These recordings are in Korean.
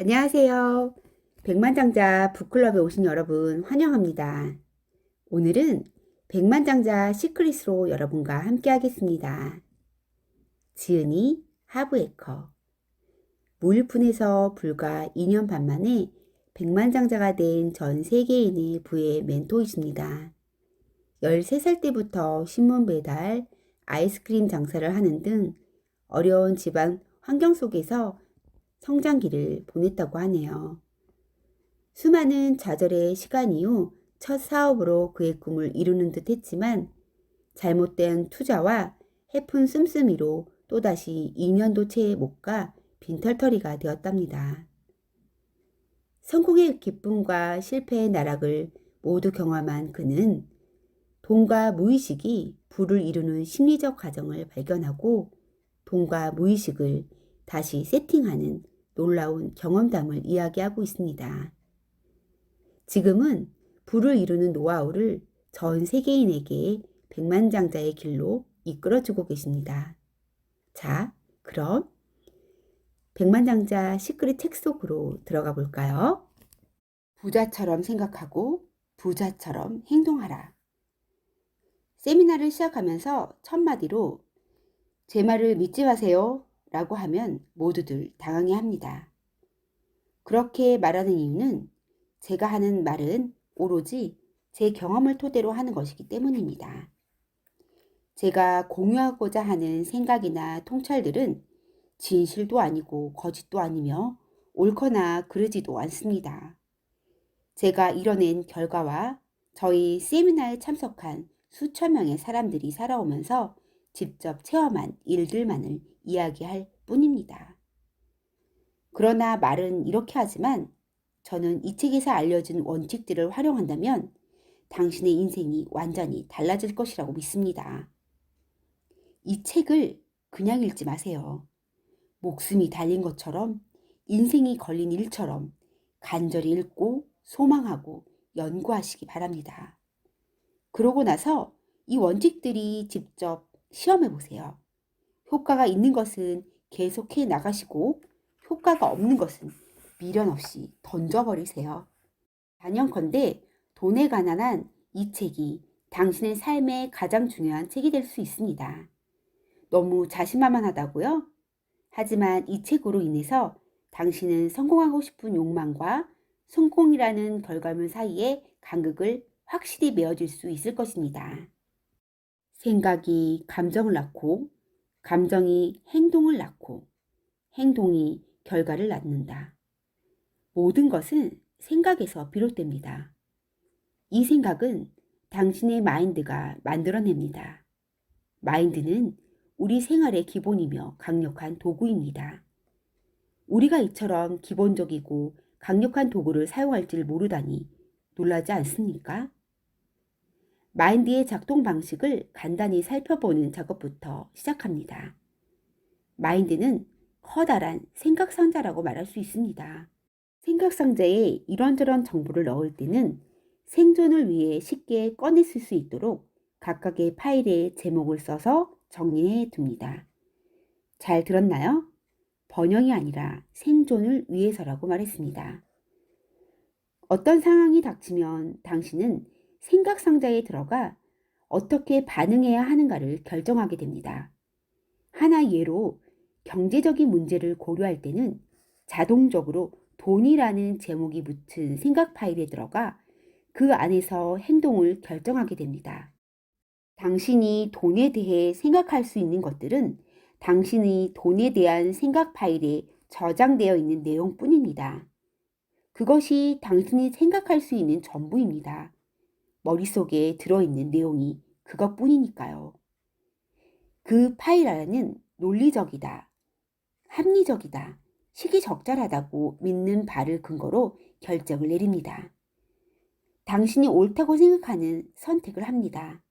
안녕하세요. 백만장자 북클럽에 오신 여러분 환영합니다. 오늘은 백만장자 시크릿으로 여러분과 함께 하겠습니다. 지은이 하브에커. 무일푼에서 불과 2년 반 만에 백만장자가 된 전 세계인의 부의 멘토이십니다. 13살 때부터 신문 배달, 아이스크림 장사를 하는 등 어려운 집안 환경 속에서 성장기를 보냈다고 하네요. 수많은 좌절의 시간 이후 첫 사업으로 그의 꿈을 이루는 듯 했지만 잘못된 투자와 해픈 씀씀이로 또다시 2년도 채 못 가 빈털터리가 되었답니다. 성공의 기쁨과 실패의 나락을 모두 경험한 그는 돈과 무의식이 부를 이루는 심리적 과정을 발견하고 돈과 무의식을 다시 세팅하는 놀라운 경험담을 이야기하고 있습니다. 지금은 부를 이루는 노하우를 전 세계인에게 백만장자의 길로 이끌어주고 계십니다. 자, 그럼 백만장자 시크릿 책 속으로 들어가 볼까요? 부자처럼 생각하고 부자처럼 행동하라. 세미나를 시작하면서 첫 마디로 제 말을 믿지 마세요 라고 하면 모두들 당황해 합니다. 그렇게 말하는 이유는 제가 하는 말은 오로지 제 경험을 토대로 하는 것이기 때문입니다. 제가 공유하고자 하는 생각이나 통찰들은 진실도 아니고 거짓도 아니며 옳거나 그르지도 않습니다. 제가 이뤄낸 결과와 저희 세미나에 참석한 수천 명의 사람들이 살아오면서 직접 체험한 일들만을 이야기할 뿐입니다. 그러나 말은 이렇게 하지만 저는 이 책에서 알려준 원칙들을 활용한다면 당신의 인생이 완전히 달라질 것이라고 믿습니다. 이 책을 그냥 읽지 마세요. 목숨이 달린 것처럼 인생이 걸린 일처럼 간절히 읽고 소망하고 연구하시기 바랍니다. 그러고 나서 이 원칙들이 직접 시험해 보세요. 효과가 있는 것은 계속해 나가시고 효과가 없는 것은 미련 없이 던져버리세요. 단연컨대 돈에 관한 이 책이 당신의 삶의 가장 중요한 책이 될 수 있습니다. 너무 자신만만하다고요? 하지만 이 책으로 인해서 당신은 성공하고 싶은 욕망과 성공이라는 결과물 사이에 간극을 확실히 메워줄 수 있을 것입니다. 생각이 감정을 낳고, 감정이 행동을 낳고, 행동이 결과를 낳는다. 모든 것은 생각에서 비롯됩니다. 이 생각은 당신의 마인드가 만들어냅니다. 마인드는 우리 생활의 기본이며 강력한 도구입니다. 우리가 이처럼 기본적이고 강력한 도구를 사용할 줄 모르다니 놀라지 않습니까? 마인드의 작동 방식을 간단히 살펴보는 작업부터 시작합니다. 마인드는 커다란 생각 상자라고 말할 수 있습니다. 생각 상자에 이런저런 정보를 넣을 때는 생존을 위해 쉽게 꺼냈을 수 있도록 각각의 파일에 제목을 써서 정리해 둡니다. 잘 들었나요? 번영이 아니라 생존을 위해서라고 말했습니다. 어떤 상황이 닥치면 당신은 생각 상자에 들어가 어떻게 반응해야 하는가를 결정하게 됩니다. 하나 예로 경제적인 문제를 고려할 때는 자동적으로 돈이라는 제목이 붙은 생각 파일에 들어가 그 안에서 행동을 결정하게 됩니다. 당신이 돈에 대해 생각할 수 있는 것들은 당신이 돈에 대한 생각 파일에 저장되어 있는 내용뿐입니다. 그것이 당신이 생각할 수 있는 전부입니다. 머릿속에 들어있는 내용이 그것뿐이니까요. 그 파일 안에는 논리적이다, 합리적이다, 시기적절하다고 믿는 바를 근거로 결정을 내립니다. 당신이 옳다고 생각하는 선택을 합니다.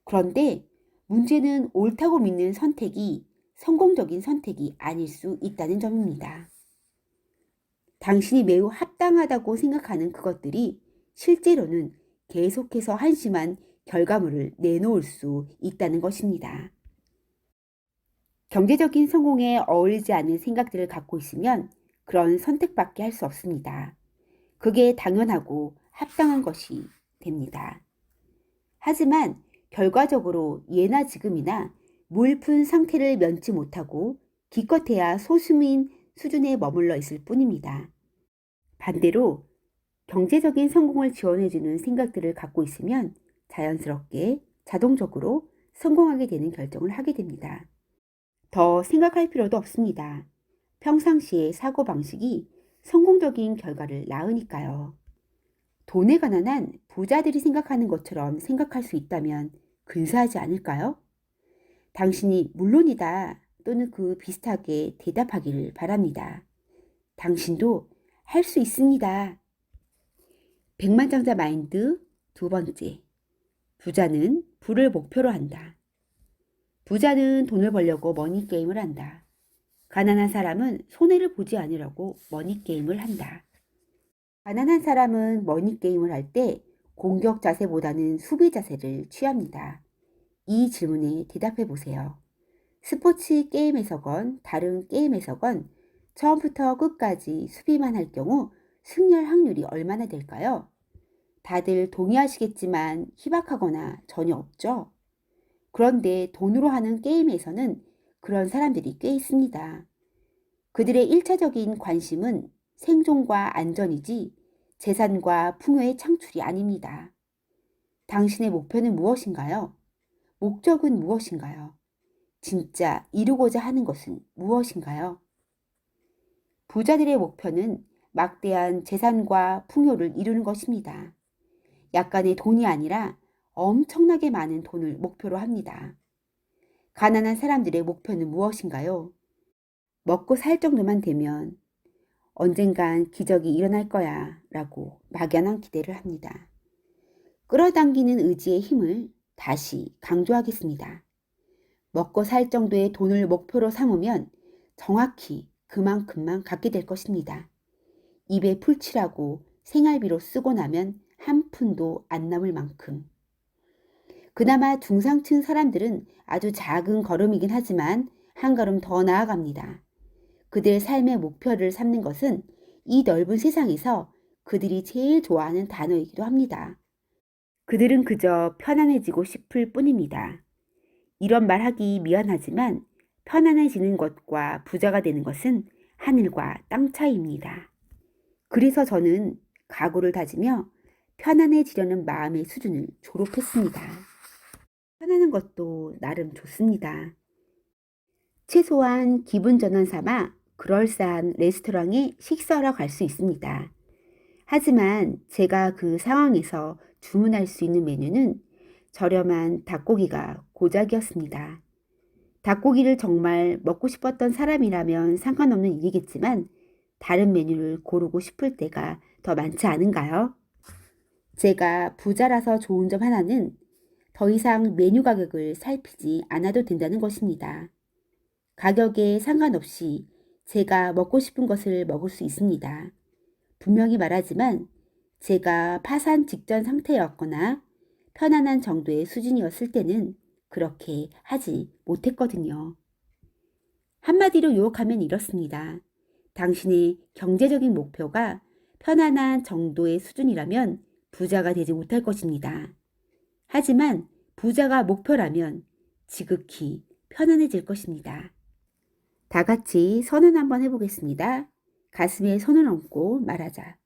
그런데 문제는 옳다고 믿는 선택이 성공적인 선택이 아닐 수 있다는 점입니다. 당신이 매우 합당하다고 생각하는 그것들이 실제로는 계속해서 한심한 결과물을 내놓을 수 있다는 것입니다. 경제적인 성공에 어울리지 않는 생각들을 갖고 있으면 그런 선택밖에 할 수 없습니다. 그게 당연하고 합당한 것이 됩니다. 하지만 결과적으로 예나 지금이나 무일푼 상태를 면치 못하고 기껏해야 소수민 수준에 머물러 있을 뿐입니다. 반대로 경제적인 성공을 지원해주는 생각들을 갖고 있으면 자연스럽게 자동적으로 성공하게 되는 결정을 하게 됩니다. 더 생각할 필요도 없습니다. 평상시의 사고방식이 성공적인 결과를 낳으니까요. 돈에 관한 한 부자들이 생각하는 것처럼 생각할 수 있다면 근사하지 않을까요? 당신이 물론이다 또는 그 비슷하게 대답하기를 바랍니다. 당신도 할 수 있습니다. 백만장자 마인드 두 번째. 부자는 부를 목표로 한다. 부자는 돈을 벌려고 머니게임을 한다. 가난한 사람은 손해를 보지 않으려고 머니게임을 한다. 가난한 사람은 머니게임을 할 때 공격 자세보다는 수비 자세를 취합니다. 이 질문에 대답해 보세요. 스포츠 게임에서건 다른 게임에서건 처음부터 끝까지 수비만 할 경우 승리할 확률이 얼마나 될까요? 다들 동의하시겠지만 희박하거나 전혀 없죠? 그런데 돈으로 하는 게임에서는 그런 사람들이 꽤 있습니다. 그들의 1차적인 관심은 생존과 안전이지 재산과 풍요의 창출이 아닙니다. 당신의 목표는 무엇인가요? 목적은 무엇인가요? 진짜 이루고자 하는 것은 무엇인가요? 부자들의 목표는 막대한 재산과 풍요를 이루는 것입니다. 약간의 돈이 아니라 엄청나게 많은 돈을 목표로 합니다. 가난한 사람들의 목표는 무엇인가요? 먹고 살 정도만 되면 언젠간 기적이 일어날 거야 라고 막연한 기대를 합니다. 끌어당기는 의지의 힘을 다시 강조하겠습니다. 먹고 살 정도의 돈을 목표로 삼으면 정확히 그만큼만 갖게 될 것입니다. 입에 풀칠하고 생활비로 쓰고 나면 한 푼도 안 남을 만큼. 그나마 중상층 사람들은 아주 작은 걸음이긴 하지만 한 걸음 더 나아갑니다. 그들의 삶의 목표를 삼는 것은 이 넓은 세상에서 그들이 제일 좋아하는 단어이기도 합니다. 그들은 그저 편안해지고 싶을 뿐입니다. 이런 말하기 미안하지만 편안해지는 것과 부자가 되는 것은 하늘과 땅 차이입니다. 그래서 저는 각오를 다지며 편안해지려는 마음의 수준을 졸업했습니다. 편안한 것도 나름 좋습니다. 최소한 기분 전환 삼아 그럴싸한 레스토랑에 식사하러 갈 수 있습니다. 하지만 제가 그 상황에서 주문할 수 있는 메뉴는 저렴한 닭고기가 고작이었습니다. 닭고기를 정말 먹고 싶었던 사람이라면 상관없는 일이겠지만 다른 메뉴를 고르고 싶을 때가 더 많지 않은가요? 제가 부자라서 좋은 점 하나는 더 이상 메뉴 가격을 살피지 않아도 된다는 것입니다. 가격에 상관없이 제가 먹고 싶은 것을 먹을 수 있습니다. 분명히 말하지만 제가 파산 직전 상태였거나 편안한 정도의 수준이었을 때는 그렇게 하지 못했거든요. 한마디로 요약하면 이렇습니다. 당신의 경제적인 목표가 편안한 정도의 수준이라면 부자가 되지 못할 것입니다. 하지만 부자가 목표라면 지극히 편안해질 것입니다. 다 같이 선언 한번 해보겠습니다. 가슴에 손을 얹고 말하자.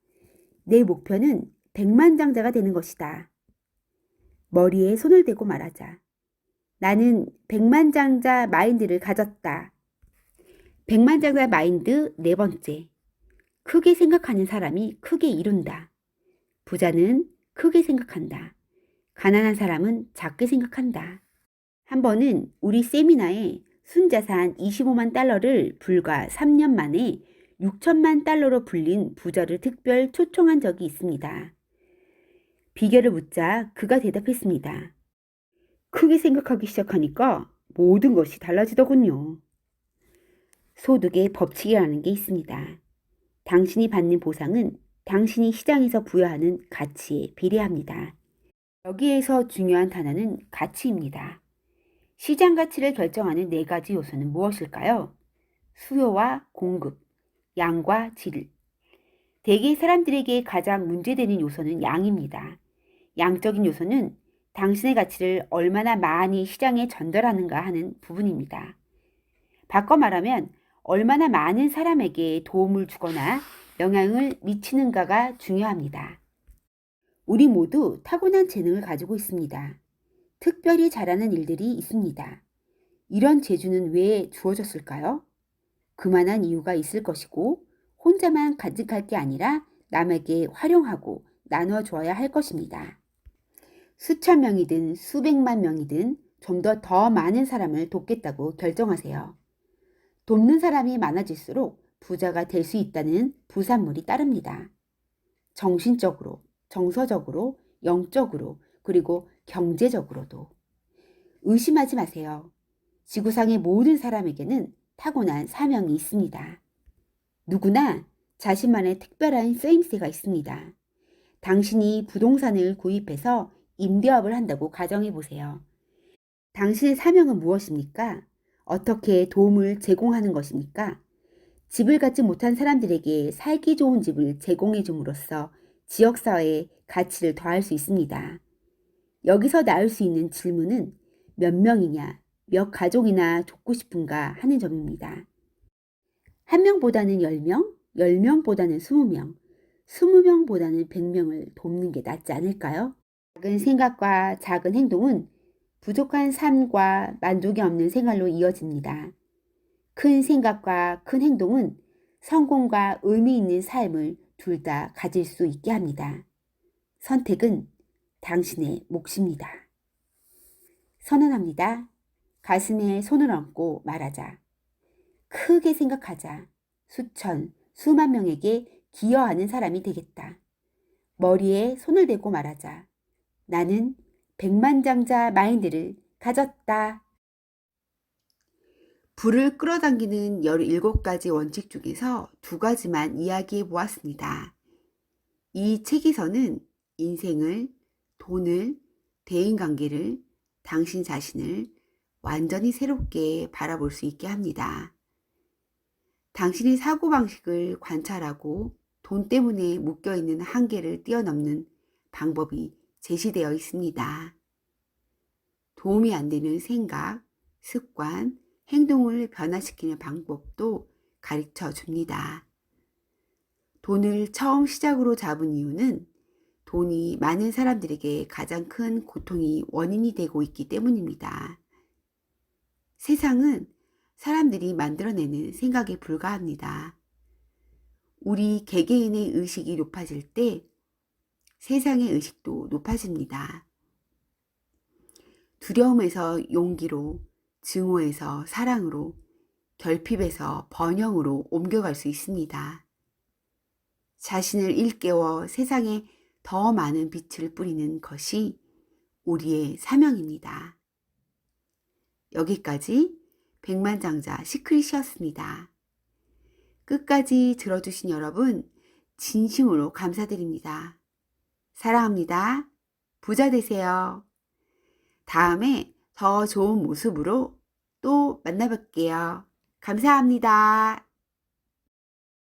내 목표는 백만장자가 되는 것이다. 머리에 손을 대고 말하자. 나는 백만장자 마인드를 가졌다. 백만장자 마인드 네 번째. 크게 생각하는 사람이 크게 이룬다. 부자는 크게 생각한다. 가난한 사람은 작게 생각한다. 한 번은 우리 세미나에 순자산 25만 달러를 불과 3년 만에 6천만 달러로 불린 부자를 특별 초청한 적이 있습니다. 비결을 묻자 그가 대답했습니다. 크게 생각하기 시작하니까 모든 것이 달라지더군요. 소득의 법칙이라는 게 있습니다. 당신이 받는 보상은 당신이 시장에서 부여하는 가치에 비례합니다. 여기에서 중요한 단어는 가치입니다. 시장 가치를 결정하는 네 가지 요소는 무엇일까요? 수요와 공급, 양과 질. 대개 사람들에게 가장 문제되는 요소는 양입니다. 양적인 요소는 당신의 가치를 얼마나 많이 시장에 전달하는가 하는 부분입니다. 바꿔 말하면 얼마나 많은 사람에게 도움을 주거나 영향을 미치는가가 중요합니다. 우리 모두 타고난 재능을 가지고 있습니다. 특별히 잘하는 일들이 있습니다. 이런 재주는 왜 주어졌을까요? 그만한 이유가 있을 것이고 혼자만 간직할 게 아니라 남에게 활용하고 나눠줘야 할 것입니다. 수천 명이든 수백만 명이든 좀 더 많은 사람을 돕겠다고 결정하세요. 돕는 사람이 많아질수록 부자가 될 수 있다는 부산물이 따릅니다. 정신적으로, 정서적으로, 영적으로, 그리고 경제적으로도. 의심하지 마세요. 지구상의 모든 사람에게는 타고난 사명이 있습니다. 누구나 자신만의 특별한 쓰임새가 있습니다. 당신이 부동산을 구입해서 임대업을 한다고 가정해 보세요. 당신의 사명은 무엇입니까? 어떻게 도움을 제공하는 것입니까? 집을 갖지 못한 사람들에게 살기 좋은 집을 제공해 줌으로써 지역사회에 가치를 더할 수 있습니다. 여기서 나올 수 있는 질문은 몇 명이냐, 몇 가족이나 돕고 싶은가 하는 점입니다. 한 명보다는 10명, 10명보다는 20명, 20명보다는 100명을 돕는 게 낫지 않을까요? 작은 생각과 작은 행동은 부족한 삶과 만족이 없는 생활로 이어집니다. 큰 생각과 큰 행동은 성공과 의미 있는 삶을 둘 다 가질 수 있게 합니다. 선택은 당신의 몫입니다. 선언합니다. 가슴에 손을 얹고 말하자. 크게 생각하자. 수천, 수만 명에게 기여하는 사람이 되겠다. 머리에 손을 대고 말하자. 나는 백만장자 마인드를 가졌다. 불을 끌어당기는 17가지 원칙 중에서 2가지만 이야기해 보았습니다. 이 책에서는 인생을, 돈을, 대인관계를, 당신 자신을 완전히 새롭게 바라볼 수 있게 합니다. 당신의 사고방식을 관찰하고 돈 때문에 묶여있는 한계를 뛰어넘는 방법이 제시되어 있습니다. 도움이 안 되는 생각, 습관, 행동을 변화시키는 방법도 가르쳐 줍니다. 돈을 처음 시작으로 잡은 이유는 돈이 많은 사람들에게 가장 큰 고통이 원인이 되고 있기 때문입니다. 세상은 사람들이 만들어내는 생각에 불과합니다. 우리 개개인의 의식이 높아질 때 세상의 의식도 높아집니다. 두려움에서 용기로, 증오에서 사랑으로, 결핍에서 번영으로 옮겨갈 수 있습니다. 자신을 일깨워 세상에 더 많은 빛을 뿌리는 것이 우리의 사명입니다. 여기까지 백만장자 시크릿이었습니다. 끝까지 들어주신 여러분 진심으로 감사드립니다. 사랑합니다. 부자 되세요. 다음에 더 좋은 모습으로 또 만나뵐게요. 감사합니다.